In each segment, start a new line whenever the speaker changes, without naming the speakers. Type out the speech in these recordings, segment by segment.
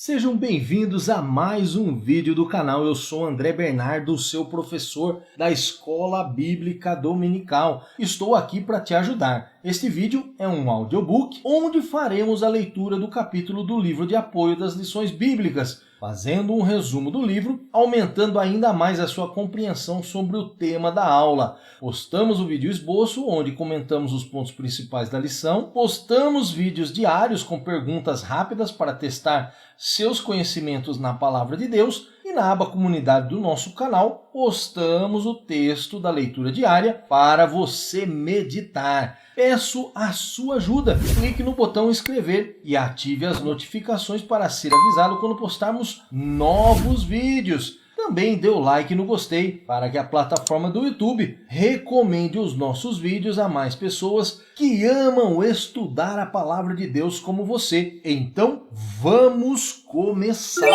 Sejam bem-vindos a mais um vídeo do canal. Eu sou André Bernardo, seu professor da Escola Bíblica Dominical. Estou aqui para te ajudar. Este vídeo é um audiobook onde faremos a leitura do capítulo do livro de apoio das lições bíblicas, fazendo um resumo do livro, aumentando ainda mais a sua compreensão sobre o tema da aula. Postamos o vídeo esboço, onde comentamos os pontos principais da lição. Postamos vídeos diários com perguntas rápidas para testar seus conhecimentos na Palavra de Deus. E na aba comunidade do nosso canal, postamos o texto da leitura diária para você meditar. Peço a sua ajuda. Clique no botão inscrever e ative as notificações para ser avisado quando postarmos novos vídeos. Também dê o like no gostei para que a plataforma do YouTube recomende os nossos vídeos a mais pessoas que amam estudar a Palavra de Deus como você. Então, vamos começar!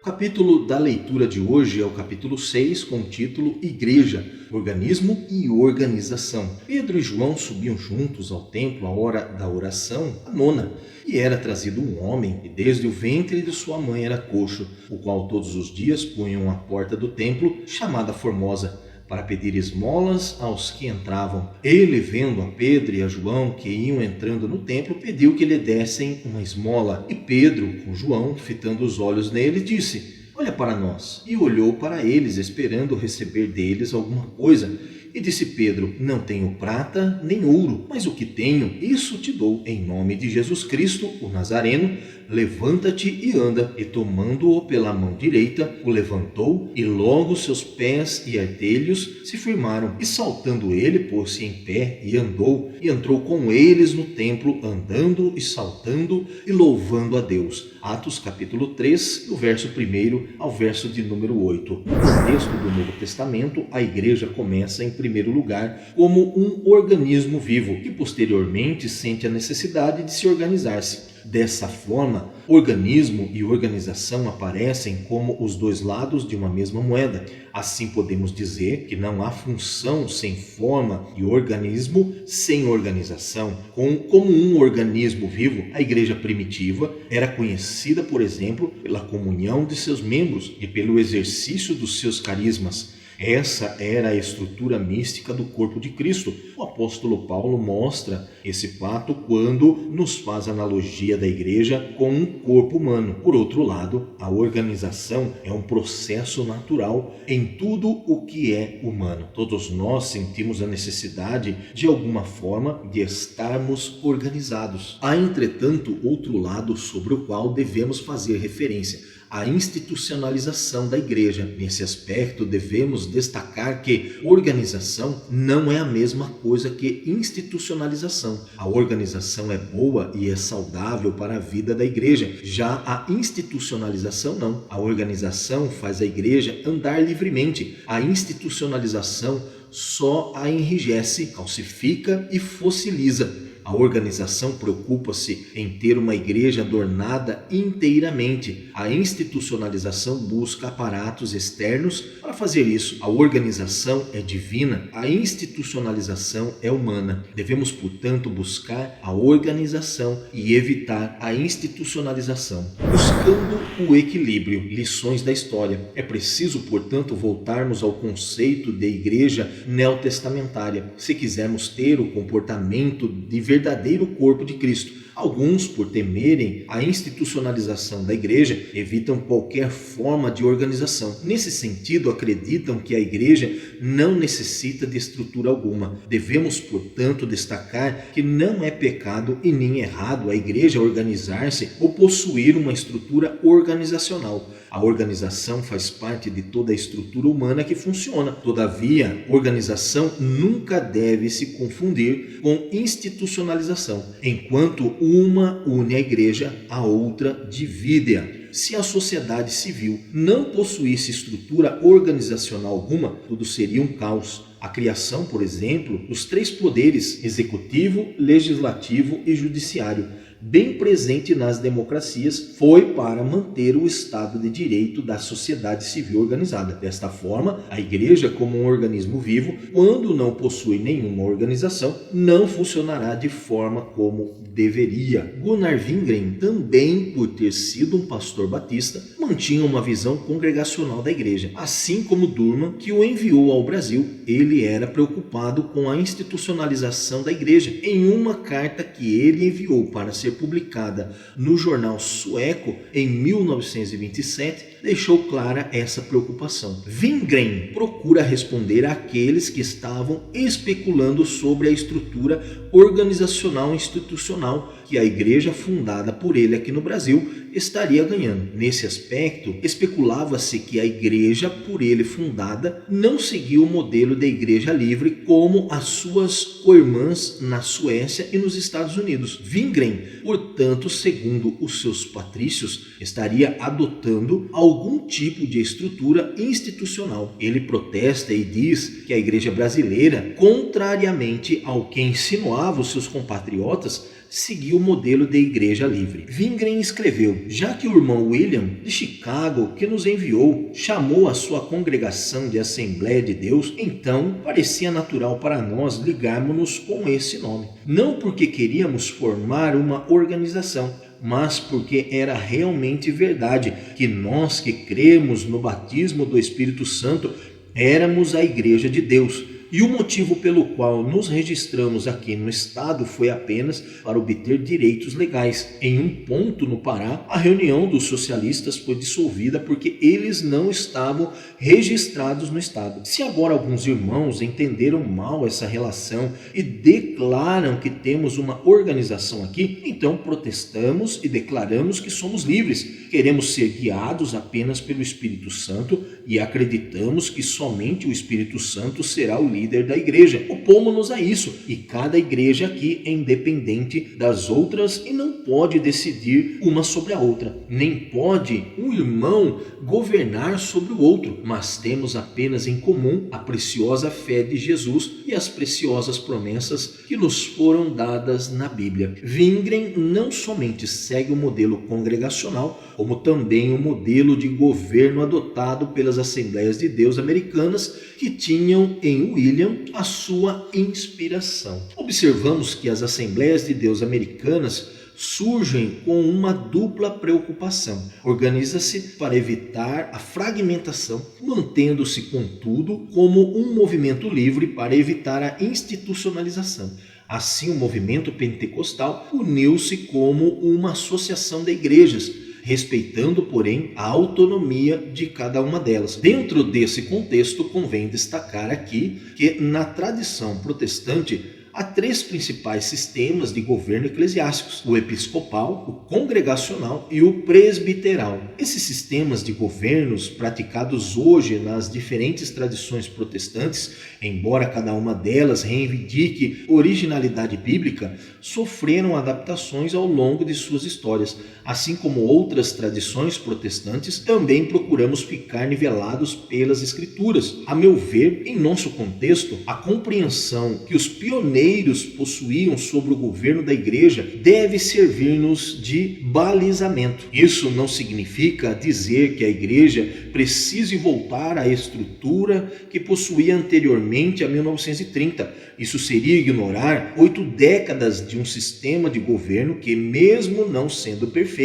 O capítulo da leitura de hoje é o capítulo 6, com o título Igreja, Organismo e Organização. Pedro e João subiam juntos ao templo à hora da oração, a nona, e era trazido um homem, e desde o ventre de sua mãe era coxo, o qual todos os dias punham à porta do templo, chamada Formosa, para pedir esmolas aos que entravam. Ele, vendo a Pedro e a João que iam entrando no templo, pediu que lhe dessem uma esmola. E Pedro, com João, fitando os olhos nele, disse: "Olha para nós." E olhou para eles, esperando receber deles alguma coisa. E disse Pedro: "Não tenho prata nem ouro, mas o que tenho, isso te dou. Em nome de Jesus Cristo, o Nazareno, levanta-te e anda." E tomando-o pela mão direita, o levantou, e logo seus pés e artelhos se firmaram. E saltando ele, pôs-se em pé e andou, e entrou com eles no templo, andando e saltando e louvando a Deus. Atos capítulo 3, do verso 1 ao verso de número 8. No contexto do Novo Testamento, a igreja começa em primeiro lugar como um organismo vivo, que posteriormente sente a necessidade de se organizar-se. Dessa forma, organismo e organização aparecem como os dois lados de uma mesma moeda. Assim podemos dizer que não há função sem forma e organismo sem organização. Como um organismo vivo, a igreja primitiva era conhecida, por exemplo, pela comunhão de seus membros e pelo exercício dos seus carismas. Essa era a estrutura mística do corpo de Cristo. O apóstolo Paulo mostra esse fato quando nos faz analogia da igreja com um corpo humano. Por outro lado, a organização é um processo natural em tudo o que é humano. Todos nós sentimos a necessidade, de alguma forma, de estarmos organizados. Há, entretanto, outro lado sobre o qual devemos fazer referência: a institucionalização da igreja. Nesse aspecto, devemos destacar que organização não é a mesma coisa que institucionalização. A organização é boa e é saudável para a vida da igreja. Já a institucionalização não. A organização faz a igreja andar livremente. A institucionalização só a enrijece, calcifica e fossiliza. A organização preocupa-se em ter uma igreja adornada inteiramente. A institucionalização busca aparatos externos para fazer isso. A organização é divina, a institucionalização é humana. Devemos, portanto, buscar a organização e evitar a institucionalização. Buscando o equilíbrio. Lições da história. É preciso, portanto, voltarmos ao conceito de igreja neotestamentária, se quisermos ter o comportamento de verdadeiro corpo de Cristo. Alguns, por temerem a institucionalização da igreja, evitam qualquer forma de organização. Nesse sentido, acreditam que a igreja não necessita de estrutura alguma. Devemos, portanto, destacar que não é pecado e nem errado a igreja organizar-se ou possuir uma estrutura organizacional. A organização faz parte de toda a estrutura humana que funciona. Todavia, organização nunca deve se confundir com institucionalização. Enquanto uma une a igreja, a outra divide-a. Se a sociedade civil não possuísse estrutura organizacional alguma, tudo seria um caos. A criação, por exemplo, dos 3 poderes, executivo, legislativo e judiciário, bem presente nas democracias, foi para manter o Estado de Direito da sociedade civil organizada. Desta forma, a Igreja, como um organismo vivo, quando não possui nenhuma organização, não funcionará de forma como deveria. Gunnar Wingren, também por ter sido um pastor batista, mantinha uma visão congregacional da Igreja. Assim como Durman, que o enviou ao Brasil, ele era preocupado com a institucionalização da Igreja. Em uma carta que ele enviou para ser publicada no jornal sueco em 1927, deixou clara essa preocupação. Wingren procura responder àqueles que estavam especulando sobre a estrutura organizacional e institucional que a igreja fundada por ele aqui no Brasil estaria ganhando. Nesse aspecto, especulava-se que a igreja por ele fundada não seguia o modelo da igreja livre como as suas co-irmãs na Suécia e nos Estados Unidos. Wingren, portanto, segundo os seus patrícios, estaria adotando algum tipo de estrutura institucional. Ele protesta e diz que a igreja brasileira, contrariamente ao que insinuava os seus compatriotas, seguiu o modelo de igreja livre. Wingren escreveu: já que o irmão William, de Chicago, que nos enviou, chamou a sua congregação de Assembleia de Deus, então parecia natural para nós ligarmos-nos com esse nome. Não porque queríamos formar uma organização, mas porque era realmente verdade que nós que cremos no batismo do Espírito Santo éramos a Igreja de Deus. E o motivo pelo qual nos registramos aqui no estado foi apenas para obter direitos legais. Em um ponto no Pará, a reunião dos socialistas foi dissolvida porque eles não estavam registrados no estado. Se agora alguns irmãos entenderam mal essa relação e declaram que temos uma organização aqui, então protestamos e declaramos que somos livres. Queremos ser guiados apenas pelo Espírito Santo e acreditamos que somente o Espírito Santo será o líder da igreja. Opomos-nos a isso, e cada igreja aqui é independente das outras e não pode decidir uma sobre a outra, nem pode um irmão governar sobre o outro, mas temos apenas em comum a preciosa fé de Jesus e as preciosas promessas que nos foram dadas na Bíblia. Wingren não somente segue o modelo congregacional, como também o modelo de governo adotado pelas Assembleias de Deus americanas, que tinham em William a sua inspiração. Observamos que as Assembleias de Deus americanas surgem com uma dupla preocupação. Organiza-se para evitar a fragmentação, mantendo-se, contudo, como um movimento livre para evitar a institucionalização. Assim, o movimento pentecostal uniu-se como uma associação de igrejas, respeitando, porém, a autonomia de cada uma delas. Dentro desse contexto, convém destacar aqui que, na tradição protestante, há 3 principais sistemas de governo eclesiásticos: o episcopal, o congregacional e o presbiteral. Esses sistemas de governos, praticados hoje nas diferentes tradições protestantes, embora cada uma delas reivindique originalidade bíblica, sofreram adaptações ao longo de suas histórias. Assim como outras tradições protestantes, também procuramos ficar nivelados pelas Escrituras. A meu ver, em nosso contexto, a compreensão que os pioneiros possuíam sobre o governo da igreja deve servir-nos de balizamento. Isso não significa dizer que a igreja precise voltar à estrutura que possuía anteriormente a 1930. Isso seria ignorar 8 décadas de um sistema de governo que, mesmo não sendo perfeito,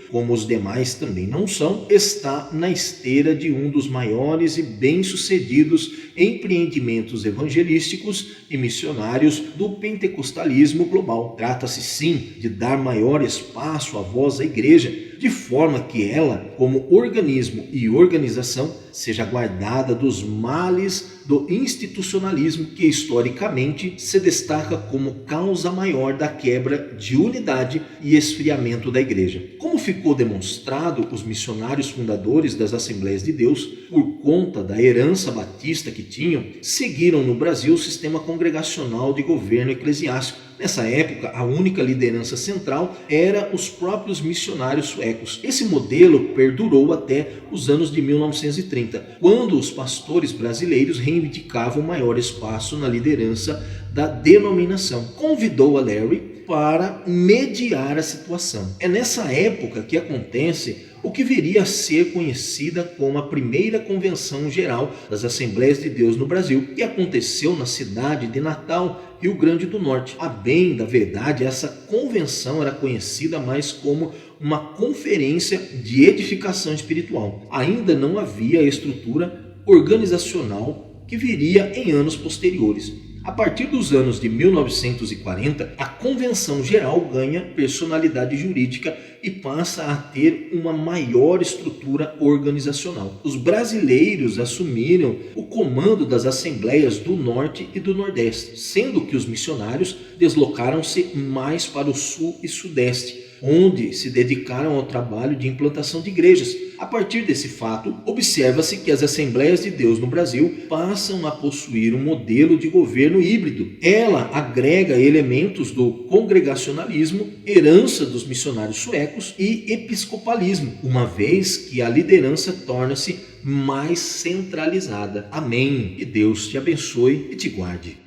como os demais também não são, está na esteira de um dos maiores e bem-sucedidos empreendimentos evangelísticos e missionários do pentecostalismo global. Trata-se sim de dar maior espaço à voz da igreja, de forma que ela, como organismo e organização, seja guardada dos males do institucionalismo que historicamente se destaca como causa maior da quebra de unidade e esfriamento da igreja. Como ficou demonstrado, os missionários fundadores das Assembleias de Deus, por conta da herança batista que tinham, seguiram no Brasil o sistema congregacional de governo eclesiástico, Nessa época, a única liderança central era os próprios missionários suecos. Esse modelo perdurou até os anos de 1930, quando os pastores brasileiros reivindicavam maior espaço na liderança da denominação. Convidou a Larry para mediar a situação. É nessa época que acontece o que viria a ser conhecida como a primeira Convenção Geral das Assembleias de Deus no Brasil, que aconteceu na cidade de Natal, Rio Grande do Norte. A bem da verdade, essa convenção era conhecida mais como uma conferência de edificação espiritual. Ainda não havia estrutura organizacional que viria em anos posteriores. A partir dos anos de 1940, a Convenção Geral ganha personalidade jurídica e passa a ter uma maior estrutura organizacional. Os brasileiros assumiram o comando das assembleias do Norte e do Nordeste, sendo que os missionários deslocaram-se mais para o Sul e Sudeste, onde se dedicaram ao trabalho de implantação de igrejas. A partir desse fato, observa-se que as Assembleias de Deus no Brasil passam a possuir um modelo de governo híbrido. Ela agrega elementos do congregacionalismo, herança dos missionários suecos e episcopalismo, uma vez que a liderança torna-se mais centralizada. Amém. E Deus te abençoe e te guarde.